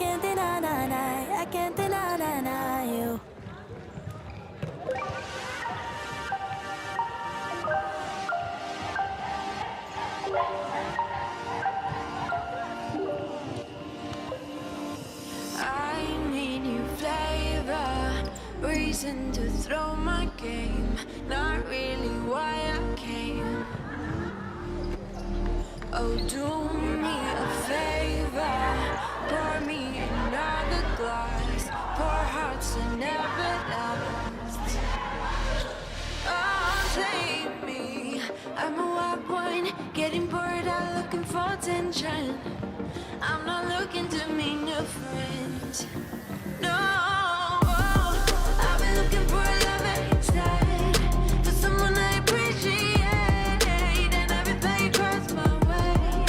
can't deny, I can't deny you. I need new flavor, reason to throw my game, not really why I came. Oh, do me a favor, pour me another glass, pour hearts that never last. Oh, take me, I'm a wild one, getting bored out looking for attention. I'm not looking to meet new friends. No, I've been looking for a love instead, for someone I appreciate, and every page crossed my way.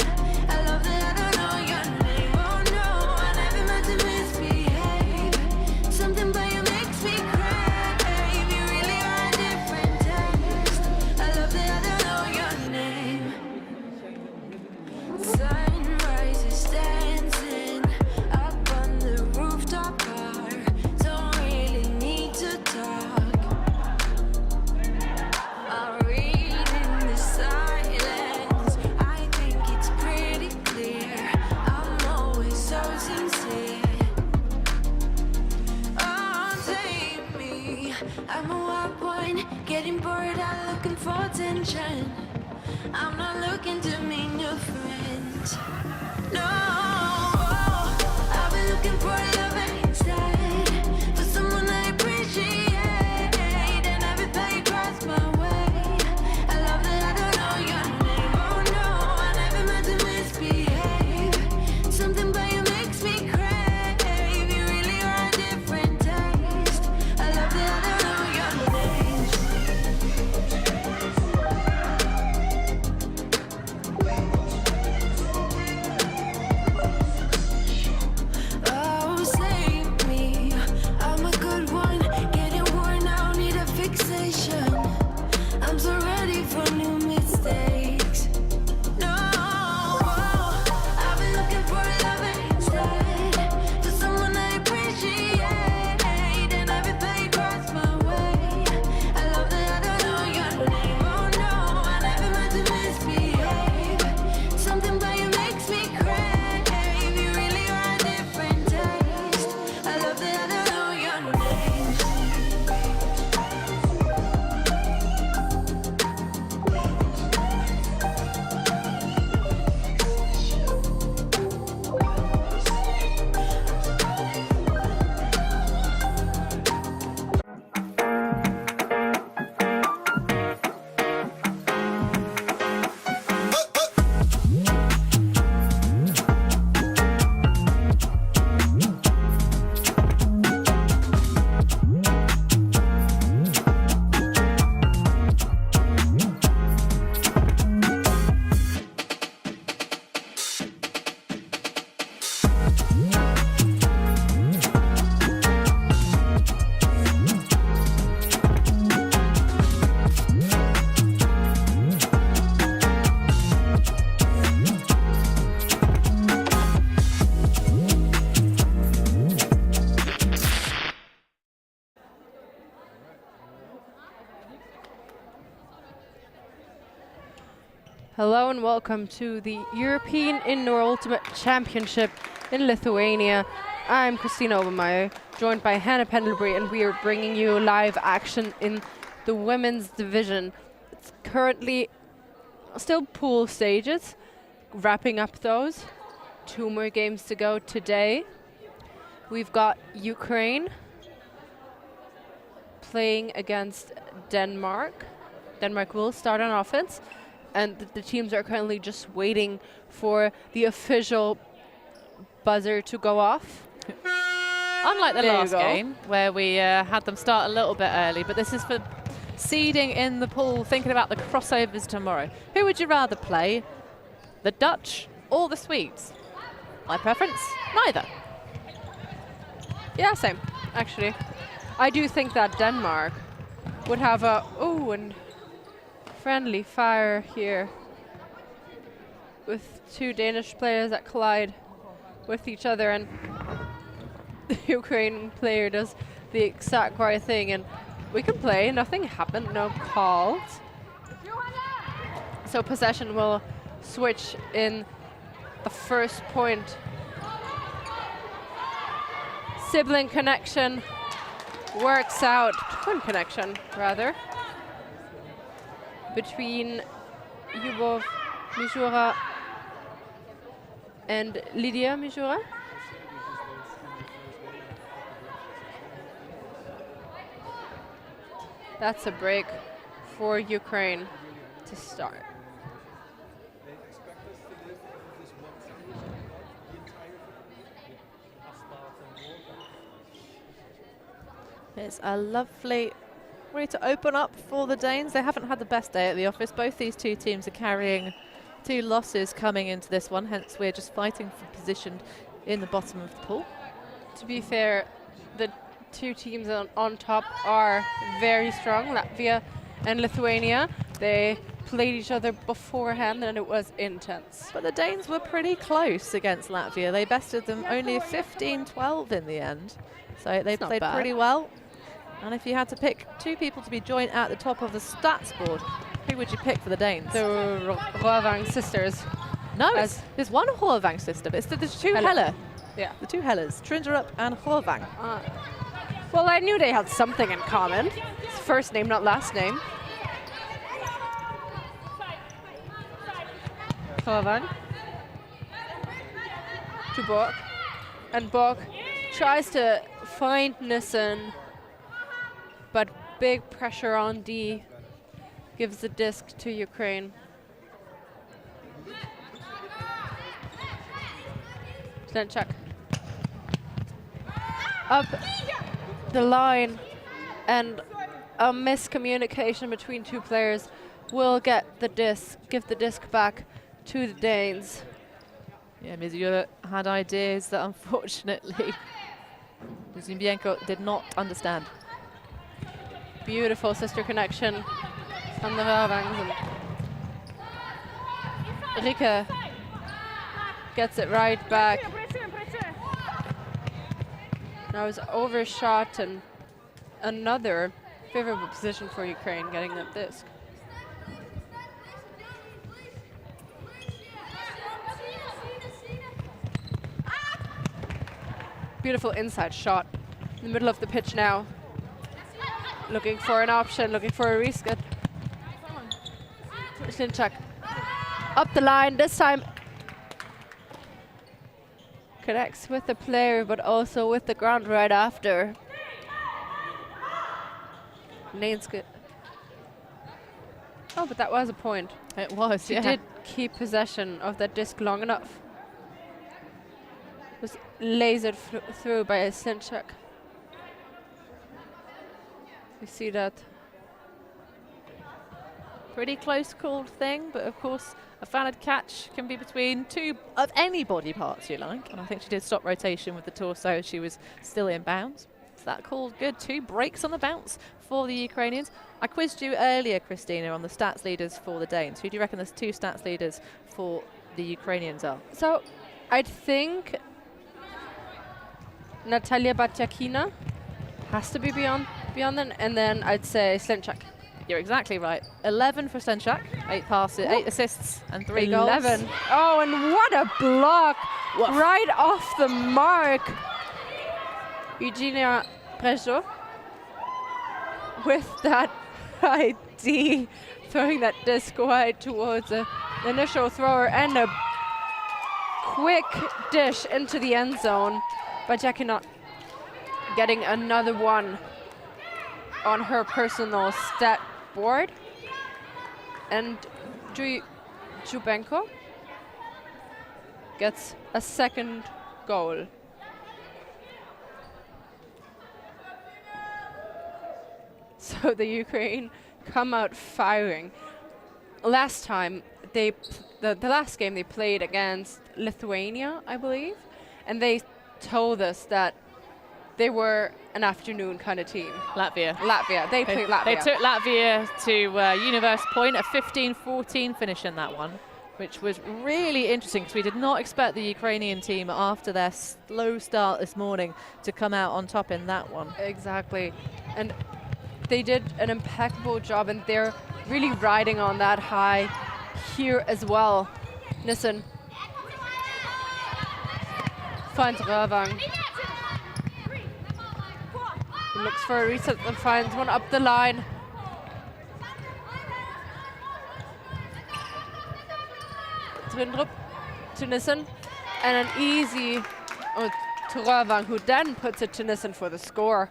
I love that I don't know your name. Oh no, I never meant to misbehave. Something about you makes me crave. You really are a different taste. I love that I don't know your name. Sunrise is dancing up on the rooftop bar. Don't really need to talk. I'll read in the silence. I think it's pretty clear. I'm always so sincere. Oh, take me. I'm a wild one, getting bored out looking for attention. I'm not looking to meet new friends. No, I've been looking for love instead, for someone I appreciate, and every page crossed my way. I love that I don't know your name. Oh no, I never meant to misbehave. Something about you makes me crave. You really are a different taste. I love that I don't know your name. Oh, save me. I'm a good one, getting worn out, need a fixation. I'm so ready for new mistakes. No, I've been looking for love instead, for someone I appreciate, and every page crossed my way. I love that I don't know your name. Oh no, I never meant to misbehave. Something about you makes me crave. You really are a different taste. I love that I don't know your name. Hello and welcome to the European Indoor Ultimate Championship in Lithuania. I'm Christina Obermeyer, joined by Hannah Pendlebury, and we are bringing you live action in the women's division. It's currently still pool stages, wrapping up those. 2 more games to go today. We've got Ukraine playing against Denmark. Denmark will start on offense, and the teams are currently just waiting for the official buzzer to go off. Unlike the There you last go. game, where we had them start a little bit early, but this is for seeding in the pool, thinking about the crossovers tomorrow. Who would you rather play, the Dutch or the Swedes? My preference, neither. Yeah, same, actually. I do think that Denmark would have a and friendly fire here with 2 Danish players that collide with each other, and the Ukrainian player does the exact right thing, and we can play. Nothing happened, no calls. So possession will switch in the first point. Sibling connection works out, twin connection rather, between Yubov Mijura and Lydia Mijura. That's a break for Ukraine to start. It's a lovely way to open up for the Danes. They haven't had the best day at the office. Both these two teams are carrying 2 losses coming into this one, hence we're just fighting for position in the bottom of the pool. To be fair, the 2 teams on top are very strong, Latvia and Lithuania. They played each other beforehand and it was intense. But the Danes were pretty close against Latvia. They bested them only 15-12 in the end. So they played pretty well. And if you had to pick 2 people to be joint at the top of the stats board, who would you pick for the Danes? The Rovang sisters. No, there's one Horvang sister, but there's 2 Helle. Yeah. The 2 Helles, Trinderup and Horvang. Well, I knew they had something in common. It's first name, not last name. Rovang. To Borg. And Borg tries to find Nissen, but big pressure on D. Gives the disc to Ukraine. Slenchak. Up the line, and a miscommunication between 2 players will get the disc, give the disc back to the Danes. Yeah, Mizyura had ideas that unfortunately Zimbienko did not understand. Beautiful sister connection from the Ravangs. Rike gets it right back. Now it's overshot, and another favorable position for Ukraine getting that disc. Beautiful inside shot in the middle of the pitch now. Looking for an option, looking for a reset. Slinchak up the line, this time connects with the player, but also with the ground right after. Nainske. Oh, but that was a point. It was, She did keep possession of that disc long enough. Was lasered through by a Slinchak. We see that. Pretty close called thing, but of course a valid catch can be between 2 of any body parts you like, and I think she did stop rotation with the torso. She was still in bounds. So that called good. 2 breaks on the bounce for the Ukrainians. I quizzed you earlier, Christina, on the stats leaders for the Danes. Who do you reckon the 2 stats leaders for the Ukrainians are? So I think Natalia Batyakina has to be beyond them, and then I'd say Slinchak. You're exactly right. 11 for Slenchak, 8 passes, 8 assists, and 3 goals. 11. Oh, and what a block! Woof. Right off the mark. Eugenia Prejo with that ID, throwing that disc wide towards the initial thrower, and a quick dish into the end zone. But Jackie not getting another one on her personal stat board. And Jubenko gets a second goal. So the Ukraine come out firing. Last time, the last game they played against Lithuania, I believe, and they told us that they were an afternoon kind of team. Latvia. They played Latvia. They took Latvia to universe point, a 15-14 finish in that one, which was really interesting because we did not expect the Ukrainian team after their slow start this morning to come out on top in that one. Exactly. And they did an impeccable job, and they're really riding on that high here as well. Nissen finds Rövang. He looks for a reset and finds one up the line. Trindrup to Nissen, and an easy to Rövang, who then puts it to Nissen for the score.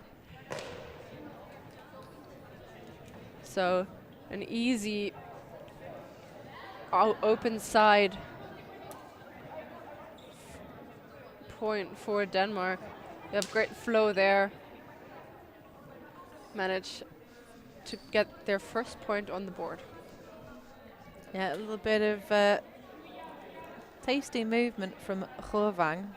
So an easy open side point for Denmark. They have great flow there. Manage to get their first point on the board. Yeah, a little bit of tasty movement from Rövang.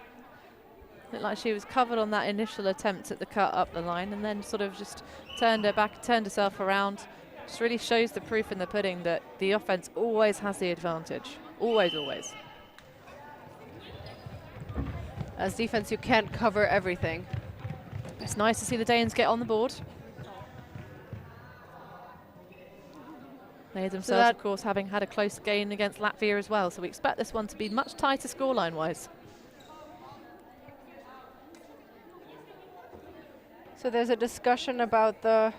Looked like she was covered on that initial attempt at the cut up the line, and then sort of just turned herself around. Just really shows the proof in the pudding that the offense always has the advantage. Always, always. As defense, you can't cover everything. It's nice to see the Danes get on the board. They themselves, of course, having had a close game against Latvia as well, so we expect this one to be much tighter scoreline-wise. So there's a discussion about the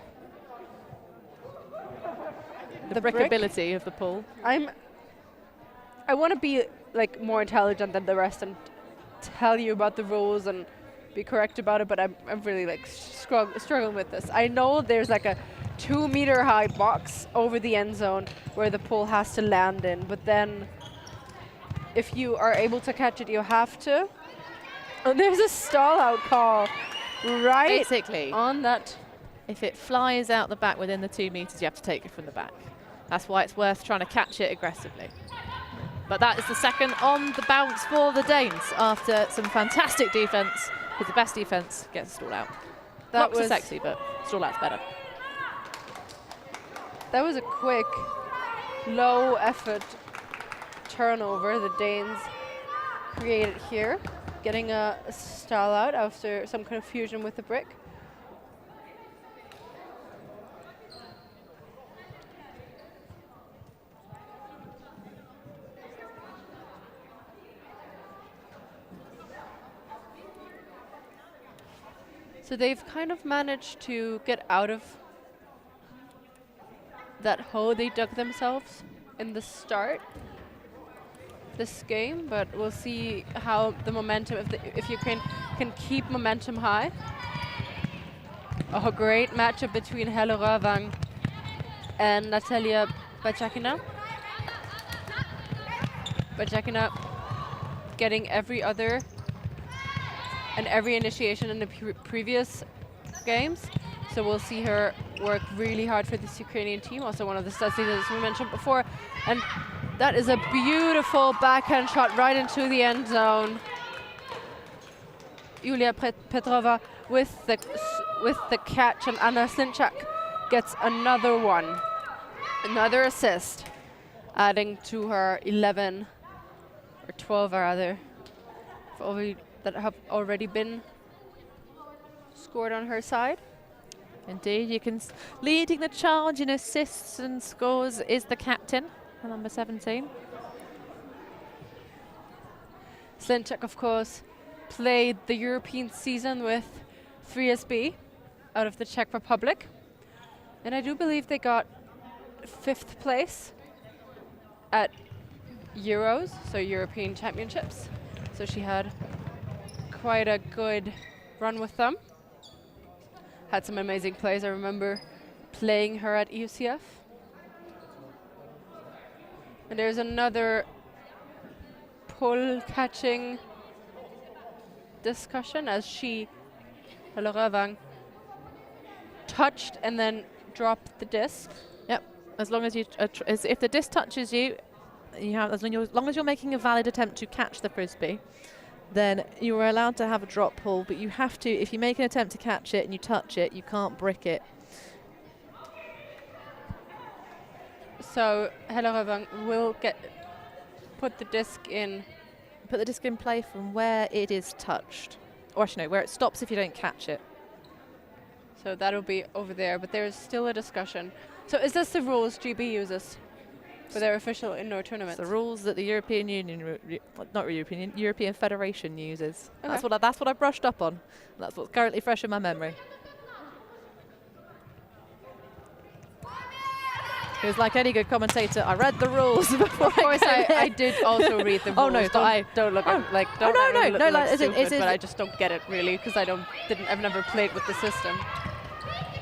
brickability of the pool. I want to be like more intelligent than the rest and tell you about the rules and be correct about it, but I'm really like struggling with this. I know there's like a 2-meter high box over the end zone where the pole has to land in, but then if you are able to catch it, you have to. And there's a stall out call right basically on that. If it flies out the back within the 2 meters, you have to take it from the back. That's why it's worth trying to catch it aggressively. But that is the second on the bounce for the Danes after some fantastic defense, because the best defense gets stalled out. That was sexy, but stall out's better. That was a quick, low effort turnover the Danes created here, getting a stall out after some confusion with the brick. So they've kind of managed to get out of that hole they dug themselves in the start this game, but we'll see how the momentum, if Ukraine can keep momentum high. A great matchup between Helle Rövang and Natalia Bachakina. Bachakina getting every other and every initiation in the previous games. So we'll see her work really hard for this Ukrainian team. Also one of the stats as we mentioned before. And that is a beautiful backhand shot right into the end zone. Yulia Petrova with the catch, and Anna Slinchak gets another one. Another assist, adding to her 11, or 12 rather, that have already been scored on her side. Indeed, you can leading the charge in assists and scores is the captain, number 17. Slinchak, of course, played the European season with Frisbee out of the Czech Republic. And I do believe they got 5th place at Euros, so European Championships. So she had quite a good run with them. Had some amazing plays. I remember playing her at EUCF. And there's another pull catching discussion as Helle Rövang touched and then dropped the disc. Yep, as long as you, if the disc touches you, as long as you're making a valid attempt to catch the Frisbee, then you are allowed to have a drop pull, but you have to, if you make an attempt to catch it and you touch it, you can't brick it. So Helle Rövang will get put the disc in. Put the disc in play from where it is touched. Or actually, no, where it stops if you don't catch it. So that'll be over there, but there's still a discussion. So is this the rules GB uses for their official indoor tournaments? It's the rules that the European Union, not European Union, European Federation uses. Okay. That's what I brushed up on. That's what's currently fresh in my memory. It was like any good commentator. I read the rules before. Of course, I did also read the rules. Oh no, don't look at, like don't no, ever look no, like is it- stupid, is it- but I just don't get it really because I've never played with the system.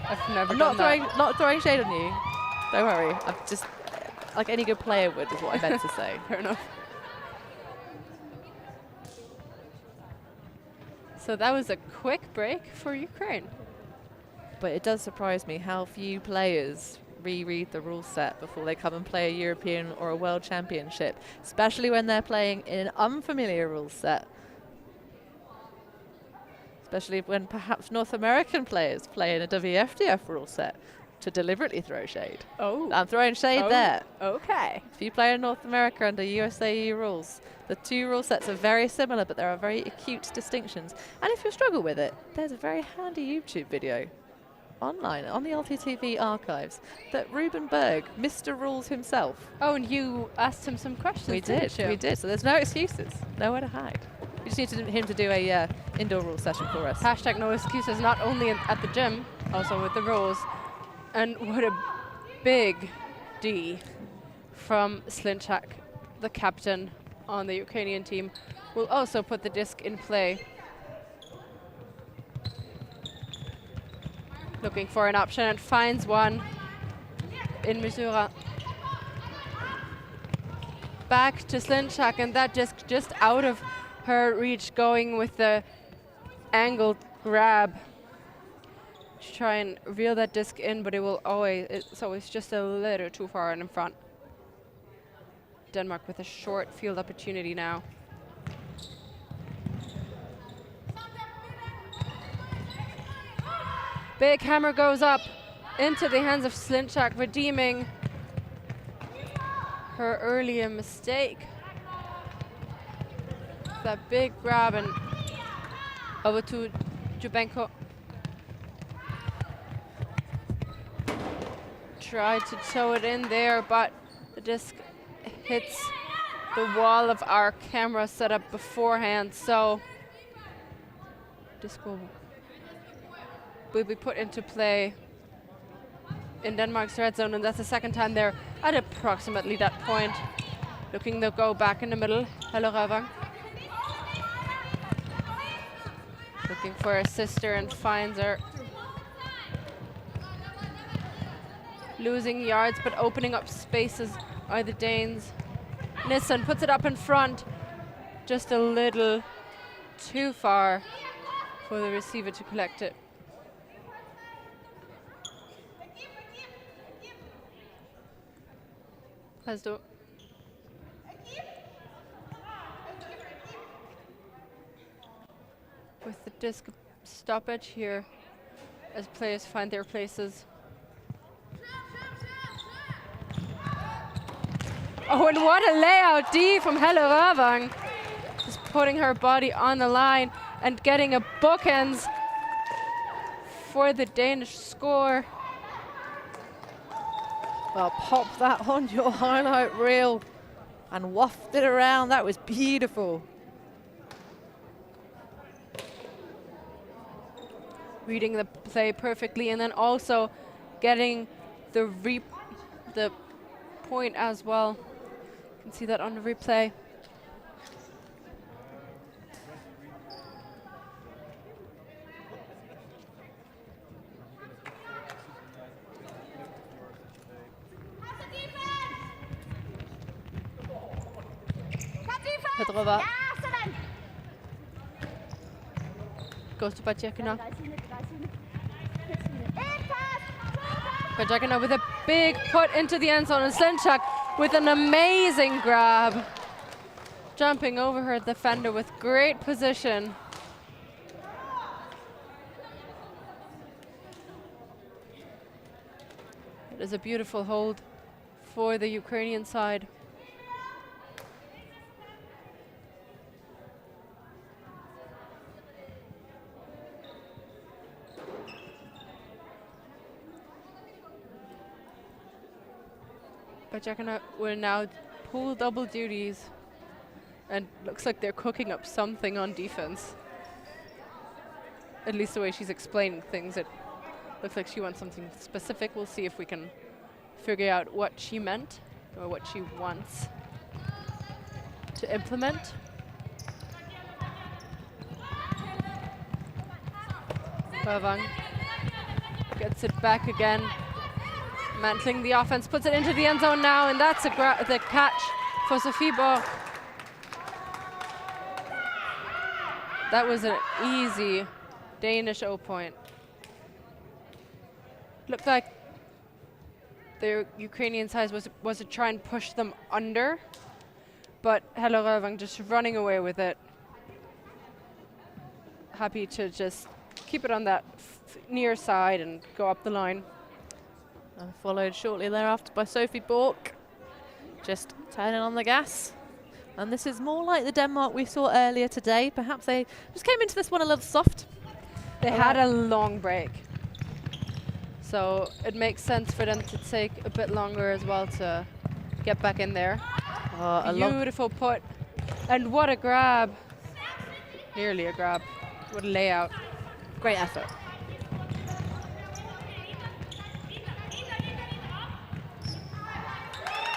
I've never I'm done not throwing shade on you. Don't worry. I'm just like any good player would is what I meant to say. Fair enough. So that was a quick break for Ukraine. But it does surprise me how few players reread the rule set before they come and play a European or a World Championship, especially when they're playing in an unfamiliar rule set. Especially when perhaps North American players play in a WFDF rule set to deliberately throw shade. Oh. I'm throwing shade there. Okay. If you play in North America under USAE rules, the two rule sets are very similar, but there are very acute distinctions. And if you struggle with it, there's a very handy YouTube video online on the ULTI.TV archives that Ruben Berg, Mr. Rules himself. Oh, and you asked him some questions. We did. So there's no excuses, nowhere to hide. We just need him to do a indoor rule session for us. Hashtag no excuses, not only at the gym, also with the rules. And what a big D from Slinchak, the captain on the Ukrainian team, will also put the disc in play. Looking for an option and finds one in Missoura. Back to Slinchak, and that disc just out of her reach, going with the angled grab to try and reel that disc in, but it's always just a little too far in front. Denmark with a short field opportunity now. Big hammer goes up into the hands of Slinchak, redeeming her earlier mistake. That big grab and over to Jubenko. Tried to tow it in there, but the disc hits the wall of our camera setup beforehand, so disc will be put into play in Denmark's red zone, and that's the second time they're at approximately that point. Looking to go back in the middle. Hello, Ravang. Looking for a sister and finds her. Losing yards, but opening up spaces are the Danes. Nissen puts it up in front, just a little too far for the receiver to collect it. Hasdo. With the disc stoppage here as players find their places. Oh, and what a layout D from Helle Ravang. Just putting her body on the line and getting a bookends for the Danish score. Well, pop that on your highlight reel and waft it around. That was beautiful. Reading the play perfectly, and then also getting the point as well. You can see that on the replay. Petrova goes to Bajakina. Bajakina with a big put into the end zone, and Slinchak with an amazing grab. Jumping over her defender with great position. It is a beautiful hold for the Ukrainian side. Bajakana will now pull double duties, and looks like they're cooking up something on defense. At least the way she's explaining things, it looks like she wants something specific. We'll see if we can figure out what she meant or what she wants to implement. Ravang gets it back again. Mantling the offense, puts it into the end zone now, and that's the catch for Sophie Borg. That was an easy Danish 0 point. Looked like the Ukrainian side was to try and push them under, but Helle Røvang just running away with it. Happy to just keep it on that near side and go up the line. And followed shortly thereafter by Sophie Bork, just turning on the gas. And this is more like the Denmark we saw earlier today. Perhaps they just came into this one a little soft. They had a long break, so it makes sense for them to take a bit longer as well to get back in there. A Beautiful put, and what a grab. Nearly a grab. What a layout. great effort.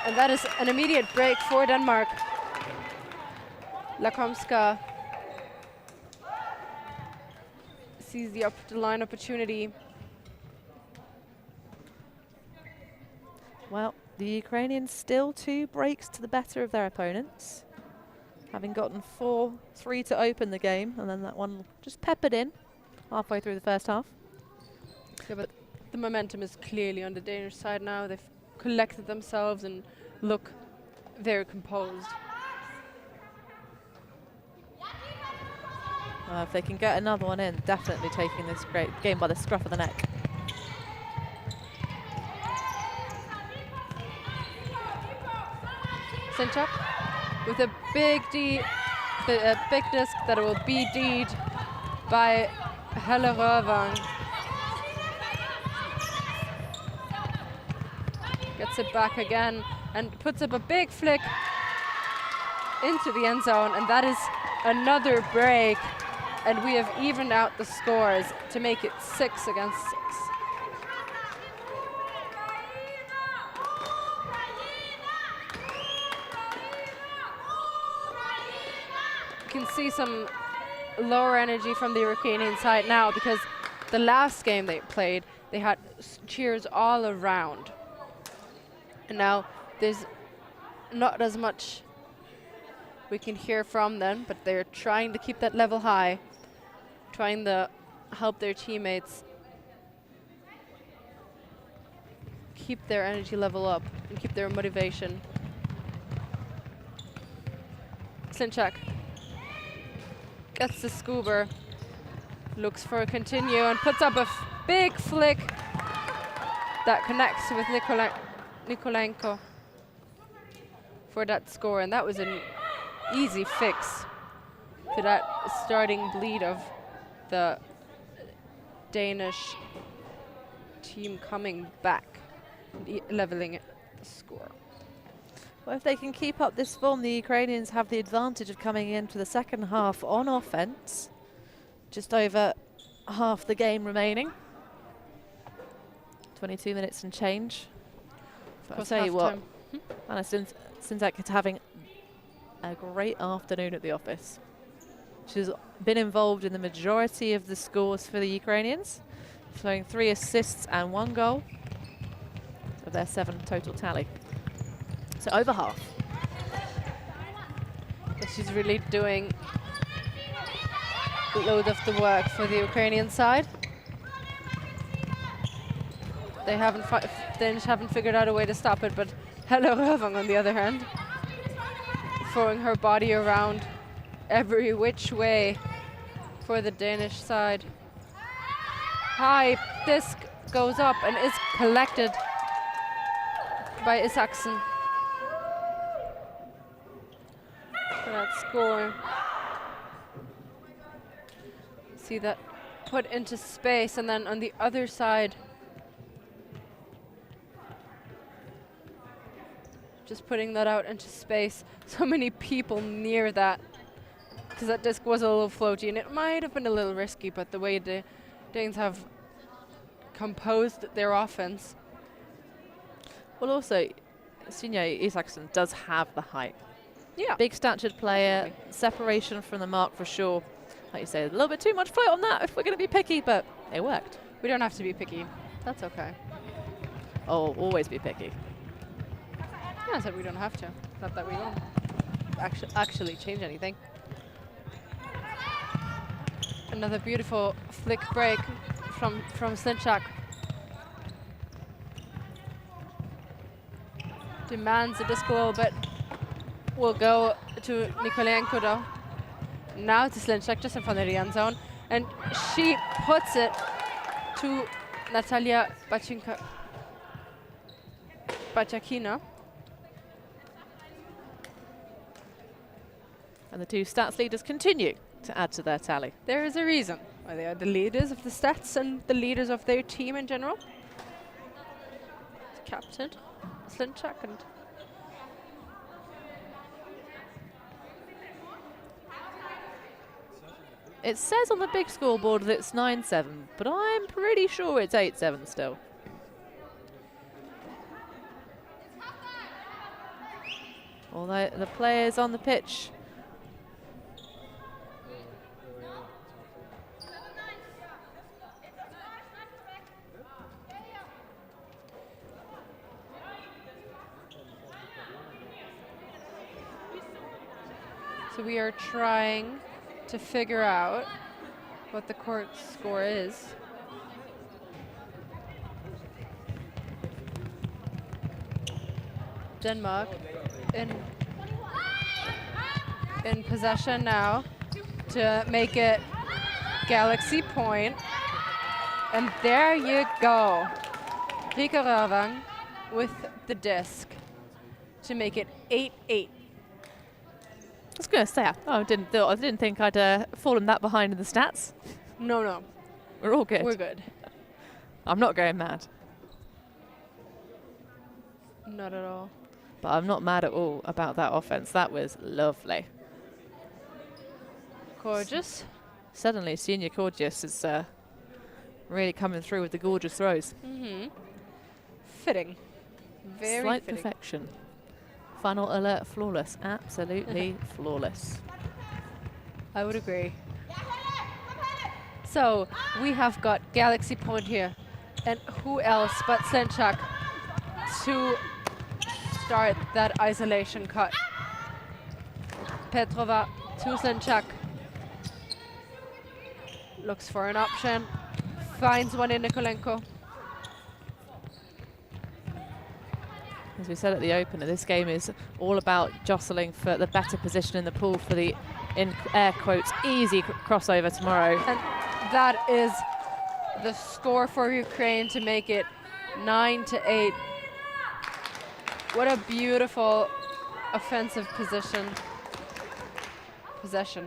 And that is an immediate break for Denmark. Lakomska sees the line opportunity. Well, the Ukrainians still 2 breaks to the better of their opponents, having gotten 4-3 to open the game, and then that one just peppered in halfway through the first half. Yeah, but the momentum is clearly on the Danish side now. They've collected themselves and look very composed. If they can get another one in, definitely taking this great game by the scruff of the neck. Sinchuk with a big big disc that will be D'd by Helle Røvang. Gets it back again and puts up a big flick into the end zone, and that is another break, and we have evened out the scores to make it 6 against 6. You can see some lower energy from the Ukrainian side now, because the last game they played, they had cheers all around. And now there's not as much we can hear from them, but they're trying to keep that level high, trying to help their teammates keep their energy level up and keep their motivation. Slinchak gets the scuba, looks for a continue and puts up a big flick that connects with Nikolenko for that score, and that was an easy fix to that starting bleed of the Danish team coming back and leveling it, the score. Well, if they can keep up this form, the Ukrainians have the advantage of coming into the second half on offense. Just over half the game remaining. 22 minutes and change. I'll tell you what, Anna Sinzak is having a great afternoon at the office. She's been involved in the majority of the scores for the Ukrainians, throwing 3 assists and 1 goal of their 7 total tally. So over half. She's really doing a load of the work for the Ukrainian side. They Danish haven't figured out a way to stop it, but Helle Røvang on the other hand, throwing her body around every which way for the Danish side. High disc goes up and is collected by Isaksen for that score. See that put into space, and then on the other side, Just putting that out into space. So many people near that. Because that disc was a little floaty, and it might have been a little risky, but the way the Danes have composed their offense. Well, also, Sine Isaksson does have the height. Yeah. Big statured player, separation from the mark for sure. Like you say, a little bit too much float on that if we're going to be picky, but it worked. We don't have to be picky. That's okay. Oh, always be picky. Yeah, I said we don't have to. Not that we won't actually change anything. Another beautiful flick break from Slinchak. Demands the disc a little bit. Will go to Nikolenko though. Now to Slinchak just in front of the end zone. And she puts it to Natalia Bachakina. And the two stats leaders continue to add to their tally. There is a reason why they are the leaders of the stats and the leaders of their team in general. Captain Slinchak and it says on the big scoreboard that it's 9-7, but I'm pretty sure it's 8-7 still. Although the players on the pitch so we are trying to figure out what the court score is. Denmark in possession now to make it Galaxy point. And there you go. Rika Ravang with the disc to make it 8-8. I was going to say, I didn't think I'd fallen that behind in the stats. No. We're all good. We're good. I'm not going mad. Not at all. But I'm not mad at all about that offense. That was lovely. Gorgeous. Suddenly, Senior Gorgeous is really coming through with the gorgeous throws. Mm-hmm. Fitting. Very Slight fitting. perfection. Final alert, flawless. Absolutely flawless. I would agree. So we have got Galaxy point here. And who else but Slinchak to start that isolation cut. Petrova to Slinchak. Looks for an option. Finds one in Nikolenko. As we said at the opener, this game is all about jostling for the better position in the pool for the, in air quotes, easy crossover tomorrow. And that is the score for Ukraine to make it 9-8. What a beautiful offensive possession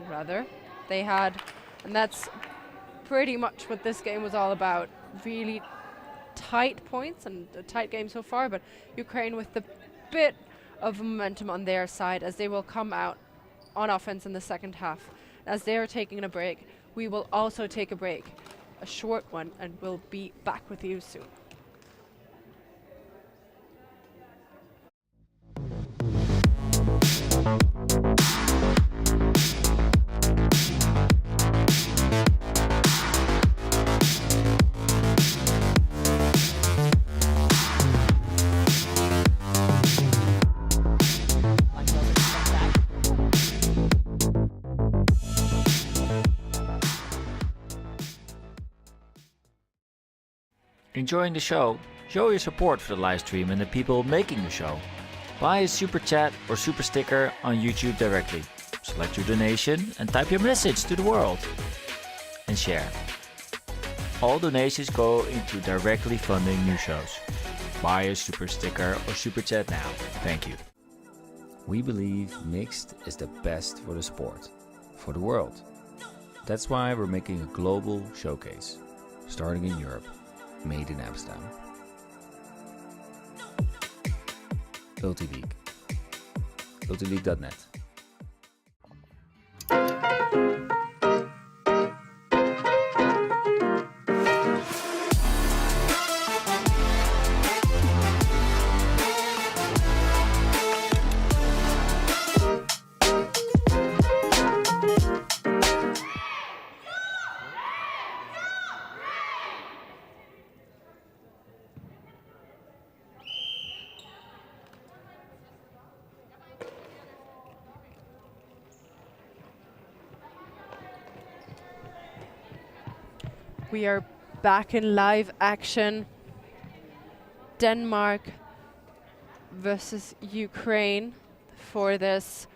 rather they had, and that's pretty much what this game was all about. Really tight points and a tight game so far, but Ukraine with the bit of momentum on their side as they will come out on offense in the second half. As they are taking a break, we will also take a break, a short one, and we'll be back with you soon. Enjoying the show? Show your support for the live stream and the people making the show. Buy a super chat or super sticker on YouTube directly. Select your donation and type your message to the world. And share. All donations go into directly funding new shows. Buy a super sticker or super chat now. Thank you. We believe mixed is the best for the sport, for the world. That's why we're making a global showcase, starting in Europe. Made in Amsterdam. ULTI.TV. ULTI.net. We are back in live action. Denmark versus Ukraine for this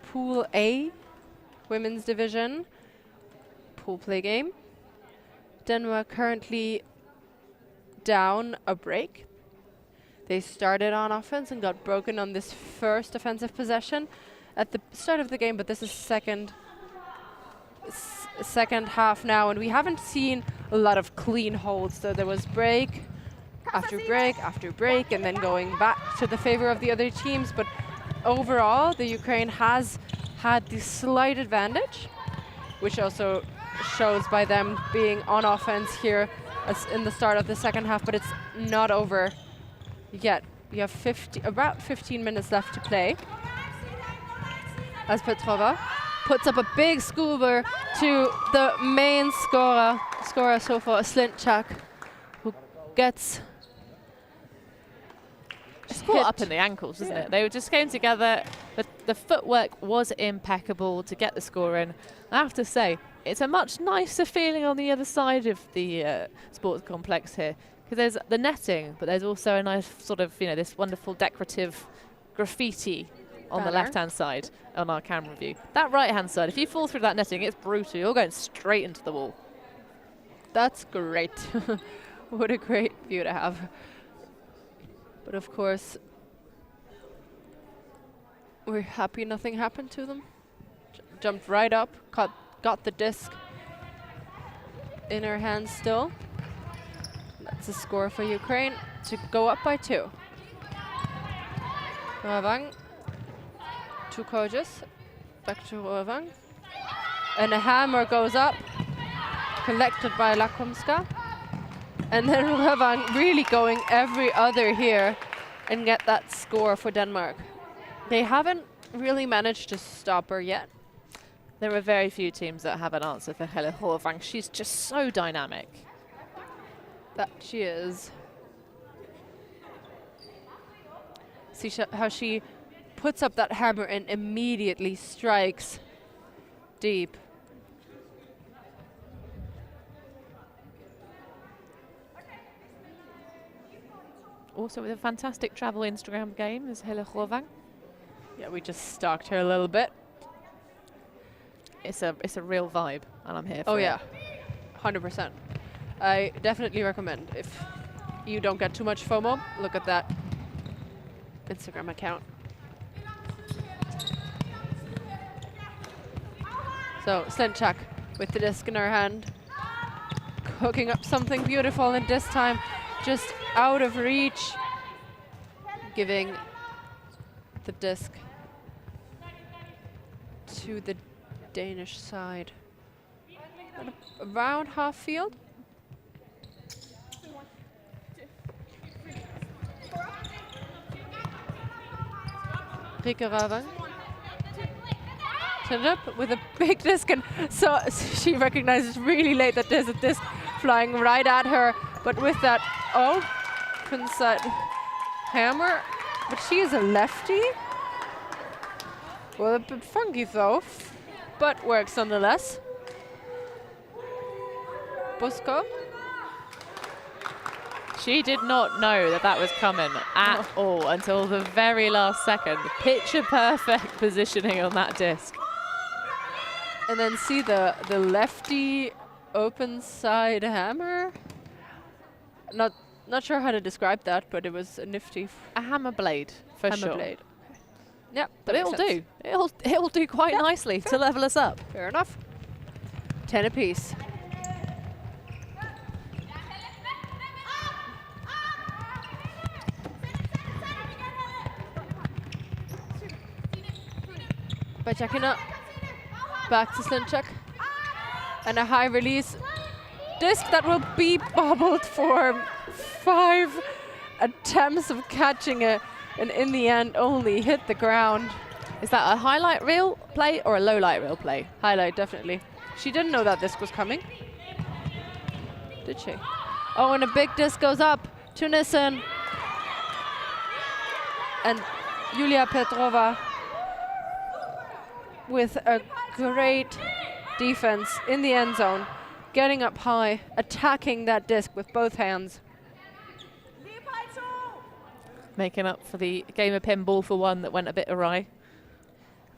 Pool A women's division pool play game. Denmark currently down a break. They started on offense and got broken on this first offensive possession at the start of the game, but this is second half now, and we haven't seen a lot of clean holds. So there was break after break after break, and then going back to the favor of the other teams. But overall, the Ukraine has had the slight advantage, which also shows by them being on offense here as in the start of the second half. But it's not over yet. You have about 15 minutes left to play. As Petrova puts up a big scuba to the main scorer so far, Slintchak, who gets just caught up in the ankles, isn't it? They were just came together. The footwork was impeccable to get the score in. I have to say, it's a much nicer feeling on the other side of the sports complex here, because there's the netting, but there's also a nice sort of, this wonderful decorative graffiti on the left-hand side on our camera view. That right-hand side, if you fall through that netting, it's brutal. You're going straight into the wall. That's great. What a great view to have. But of course, we're happy nothing happened to them. Jumped right up, got the disc in her hands still. That's a score for Ukraine to go up by 2. Ravang. 2 coaches. Back to Ravang. And a hammer goes up, collected by Lakomska. And then Ravang really going every other here and get that score for Denmark. They haven't really managed to stop her yet. There are very few teams that have an answer for Helle Ravang. She's just so dynamic. That she is. See how she puts up that hammer and immediately strikes deep. Also with a fantastic travel Instagram game is Helle Ravang. Yeah, we just stalked her a little bit. It's a real vibe, and I'm here for it. Oh yeah, 100%. I definitely recommend, if you don't get too much FOMO, look at that Instagram account. So Slintchak with the disc in her hand, cooking up something beautiful, and this time just out of reach, giving the disc to the Danish side. Around half field. Rike Ravang. Turned up with a big disc, and so she recognizes really late that there's a disc flying right at her, but with that open side hammer, but she is a lefty. Well, a bit funky though, but works nonetheless. Busko. She did not know that was coming at all until the very last second. Picture perfect positioning on that disc. And then see the lefty open side hammer. Not sure how to describe that, but it was a nifty. A hammer blade, for sure. Hammer blade. Yep, but it'll do. It'll do quite nicely to level us up. Fair enough. 10 apiece. by Jakina. Back to Slinchuk. And a high release disc that will be bobbled for 5 attempts of catching it, and in the end only hit the ground. Is that a highlight reel play or a low light reel play? Highlight, definitely. She didn't know that disc was coming. Did she? Oh, and a big disc goes up to Nissen. And Julia Petrova with a great defense in the end zone, getting up high, attacking that disc with both hands. Making up for the game of pinball for one that went a bit awry.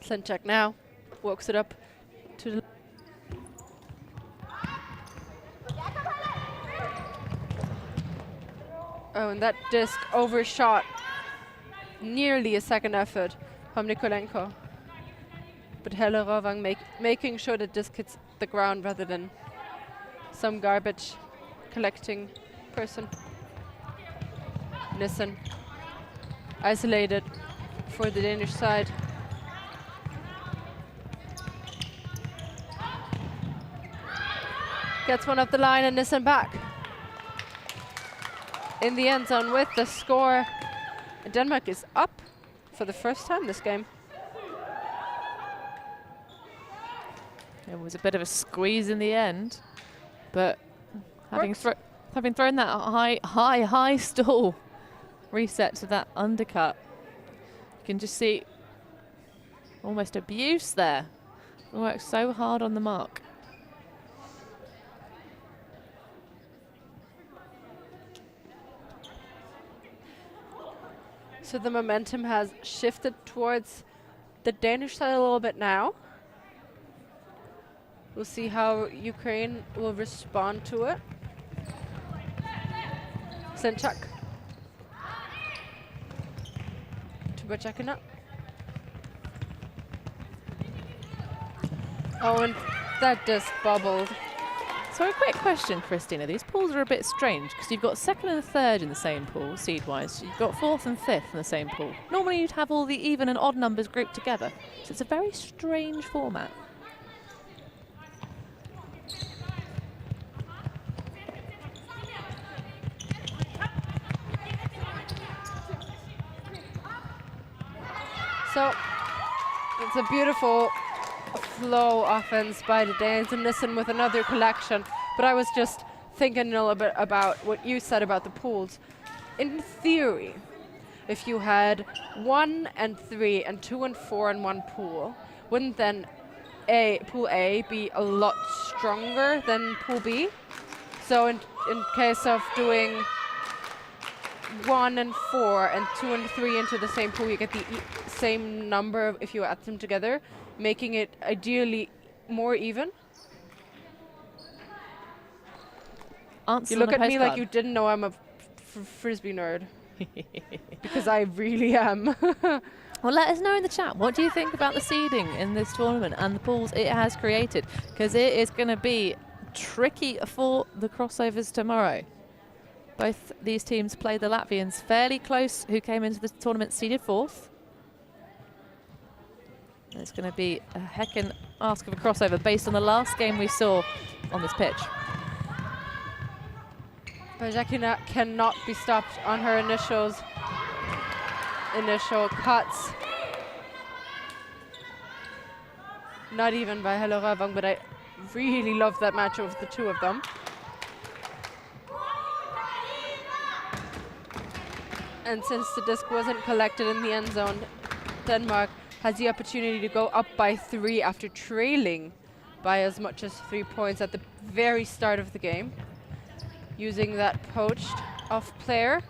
Slinchuk now walks it up to the oh, and that disc overshot nearly a second effort from Nikolenko. But Helle Rovang making sure the disc hits the ground rather than some garbage collecting person. Nissen isolated for the Danish side. Gets one up the line and Nissen back in the end zone with the score. Denmark is up for the first time this game. It was a bit of a squeeze in the end, but having thrown that high stall reset to that undercut, you can just see almost abuse there. Worked so hard on the mark. So the momentum has shifted towards the Danish side a little bit now. We'll see how Ukraine will respond to it. Slinchuk to Bachakina. Oh, and that just bubbled. So a quick question, Christina. These pools are a bit strange because you've got second and third in the same pool, seed-wise. You've got fourth and fifth in the same pool. Normally you'd have all the even and odd numbers grouped together. So it's a very strange format. So it's a beautiful flow offense by the Danes, and Nissen with another collection. But I was just thinking a little bit about what you said about the pools. In theory, if you had 1 and 3 and 2 and 4 in one pool, wouldn't then pool A be a lot stronger than pool B? So in case of doing 1 and 4 and 2 and 3 into the same pool, you get the same number if you add them together, making it ideally more even. Answer You look on at a me like postcard. you didn't know I'm a Frisbee nerd. Because I really am. Well, let us know in the chat. What do you think about the seeding in this tournament and the pools it has created? Because it is going to be tricky for the crossovers tomorrow. Both these teams play the Latvians fairly close, who came into the tournament seeded 4th. It's going to be a heckin' ask of a crossover based on the last game we saw on this pitch. Bajakina cannot be stopped on her initial cuts. Not even by Helle Ravang, but I really love that match of the two of them. And since the disc wasn't collected in the end zone, Denmark has the opportunity to go up by 3 after trailing by as much as 3 points at the very start of the game. Using that poached off player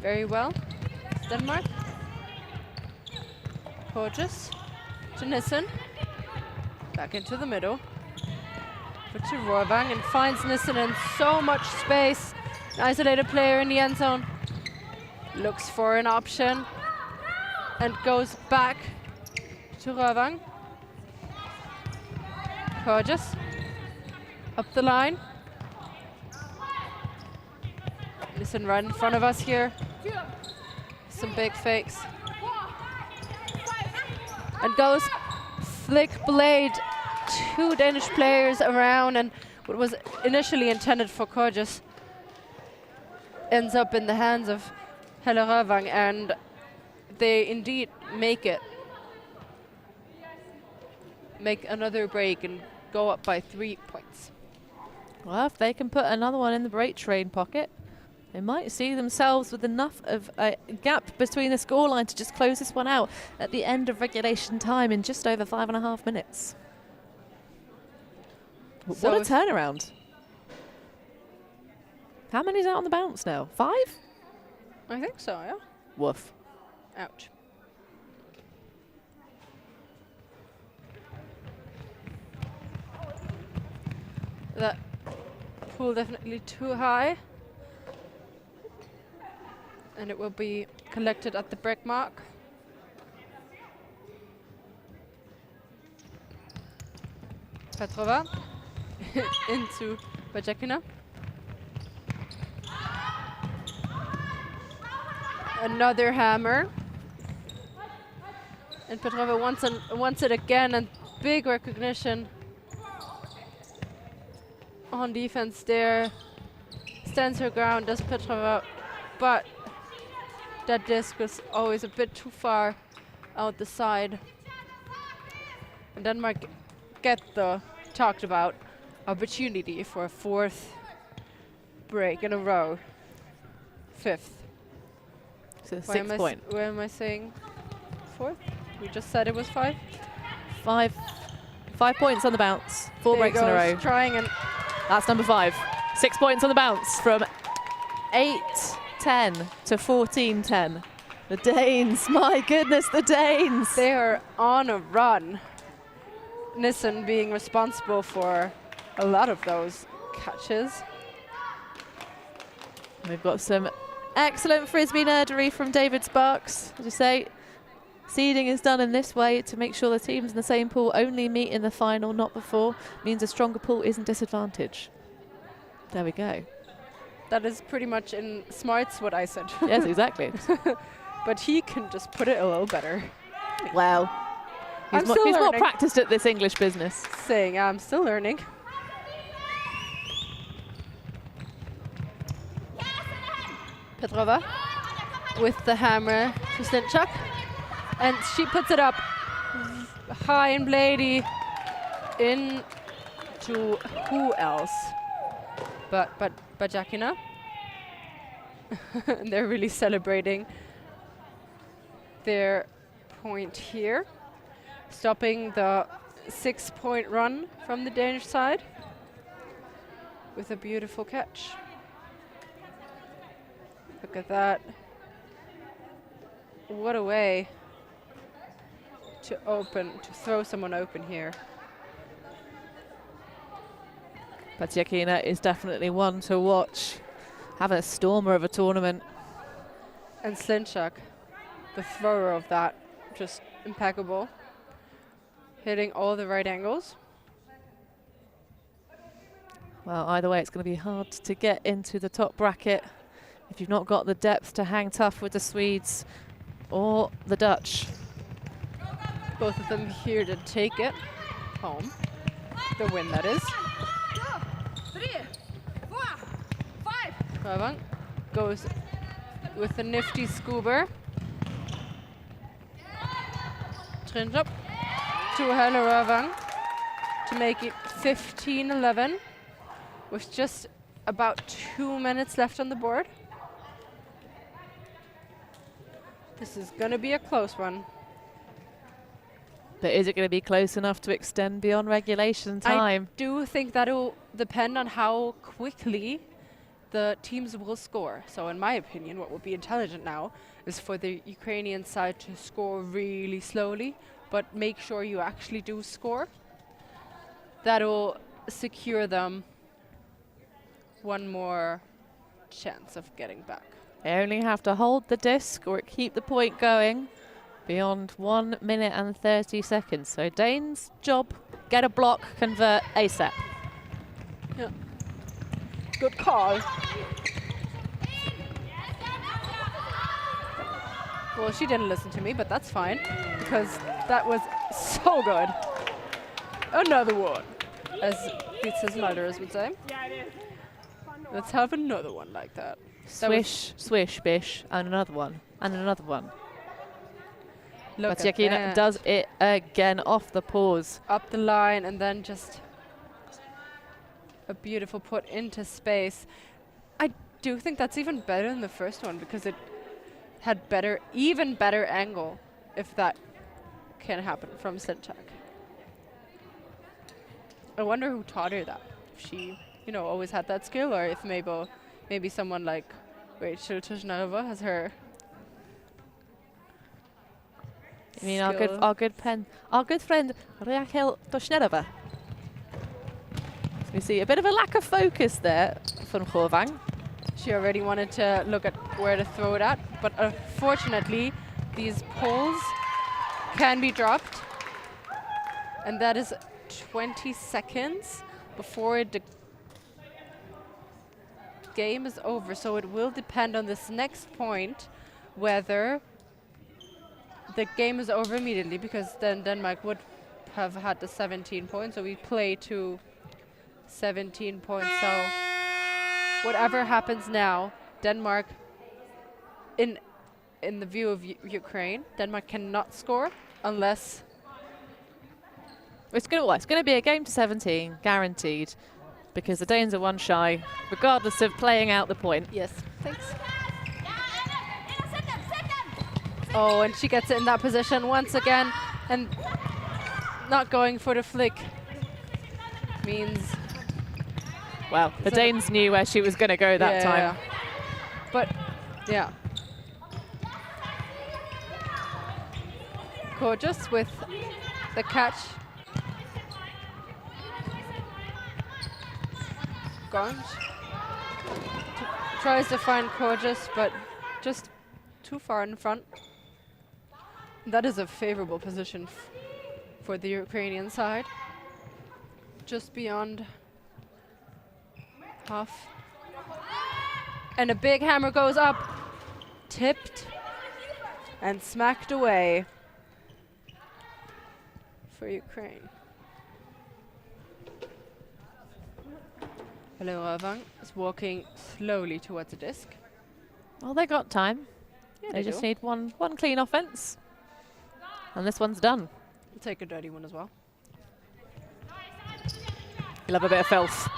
very well. Denmark. Poaches to Nissen. Back into the middle. But to Rovang, and finds Nissen in so much space. An isolated player in the end zone. Looks for an option and goes back to Rovang. Poaches up the line. Nissen right in front of us here. Some big fakes. And goes slick blade. 2 Danish players around, and what was initially intended for Korjus ends up in the hands of Helle Røvang, and they indeed make it. Make another break and go up by 3 points. Well, if they can put another one in the break train pocket, they might see themselves with enough of a gap between the scoreline to just close this one out at the end of regulation time in just over 5.5 minutes. So what a turnaround. How many's out on the bounce now? 5? I think so, yeah. Woof. Ouch. That pool definitely too high. And it will be collected at the break mark. Petrova into Bajakina. Another hammer. And Petrova wants it again, and big recognition on defense there. Stands her ground, does Petrova, but that disc was always a bit too far out the side. And Denmark get the talked about opportunity for a 4th break in a row. 5th. So 6 point. Where am I saying 4th? We just said it was 5. 5 points on the bounce. 4 There breaks in a row. Trying, and That's number 5. 6 points on the bounce from 8-10 to 14-10. The Danes, my goodness, the Danes. they are on a run. Nissen being responsible for a lot of those catches. We've got some excellent Frisbee nerdery from David Sparks. As you say, seeding is done in this way to make sure the teams in the same pool only meet in the final, not before. Means a stronger pool isn't disadvantage. There we go. That is pretty much in smarts what I said. Yes, exactly. But he can just put it a little better. Well, I'm he's still more learning. practiced at this English business. Saying I'm still learning. Petrova with the hammer to Slinchuk. And she puts it up high and blady into who else? But Bajakina. They're really celebrating their point here, stopping the 6-point run from the Danish side with a beautiful catch. Look at that. What a way to throw someone open here. Bajakina is definitely one to watch. Having a stormer of a tournament. And Slinchuk, the thrower of that, just impeccable. Hitting all the right angles. Well, either way, it's going to be hard to get into the top bracket if you've not got the depth to hang tough with the Swedes or the Dutch. Both of them here to take it home. The win, that is. 3, 4, 5. Røvang goes with a nifty scuba. Trindrup to Helle Røvang to make it 15-11 with just about 2 minutes left on the board. This is going to be a close one. But is it going to be close enough to extend beyond regulation time? I do think that will depend on how quickly the teams will score. So in my opinion, what would be intelligent now is for the Ukrainian side to score really slowly, but make sure you actually do score. That'll secure them one more chance of getting back. They only have to hold the disc or keep the point going beyond 1 minute and 30 seconds. So Dane's job, get a block, convert ASAP. Yeah. Good call. Well, she didn't listen to me, but that's fine, because that was so good. Another one, as Pizza's mothers would say. Let's have another one like that. Swish, swish, bish, and another one, and another one. Look But at Yakina that. does it again off the pause. Up the line and then just a beautiful put into space. I do think that's even better than the first one because it had even better angle, if that can happen from Sintak. I wonder who taught her that. If she, always had that skill, or if maybe someone like Rachel Tushnova has her. I mean, our good friend Rachel Toshnerova. So we see a bit of a lack of focus there from Hovang. She already wanted to look at where to throw it at, but unfortunately, these poles can be dropped, and that is 20 seconds before the game is over. So it will depend on this next point whether the game is over immediately, because then Denmark would have had the 17 points, so we play to 17 points. So whatever happens now, Denmark, in the view of Ukraine, Denmark cannot score unless It's going to be a game to 17, guaranteed, because the Danes are one shy, regardless of playing out the point. Yes, thanks. Oh, and she gets it in that position once again, and not going for the flick means... Well, the Danes knew where she was going to go that time. Yeah. But, yeah. Gorgeous with the catch. Garnt tries to find Gorgeous, but just too far in front. That is a favorable position for the Ukrainian side. Just beyond half. And a big hammer goes up, tipped, and smacked away for Ukraine. Rovang is walking slowly towards the disc. Well, they got time. Yeah, They just need one clean offense. And this one's done. We'll take a dirty one as well. You love a bit of filth.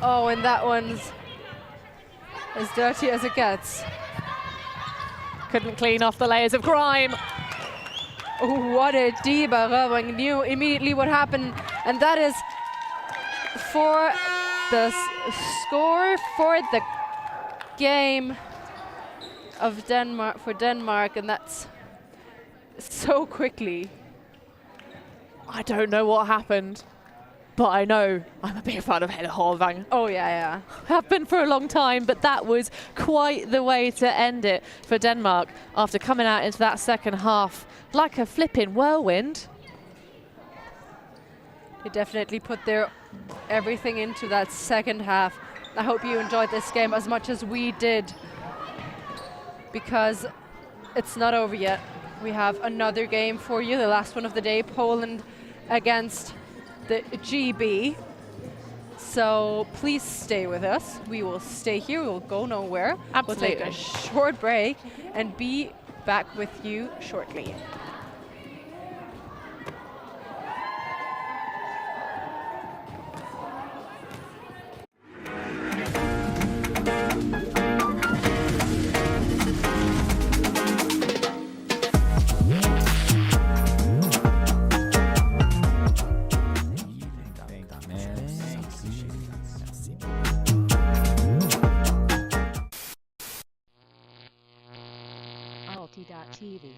Oh, and that one's as dirty as it gets. Couldn't clean off the layers of grime. Oh, what a diva. Rovang knew immediately what happened, and that is for the score for the game of Denmark, and that's so quickly. I don't know what happened, but I know I'm a big fan of Helle Hovang. Oh, yeah. Have been for a long time, but that was quite the way to end it for Denmark after coming out into that second half like a flipping whirlwind. They definitely put their everything into that second half. I hope you enjoyed this game as much as we did, because it's not over yet. We have another game for you, the last one of the day, Poland against the GB. So please stay with us. We will stay here, we will go nowhere. Absolutely. We'll take a short break and be back with you shortly. ULTI.TV.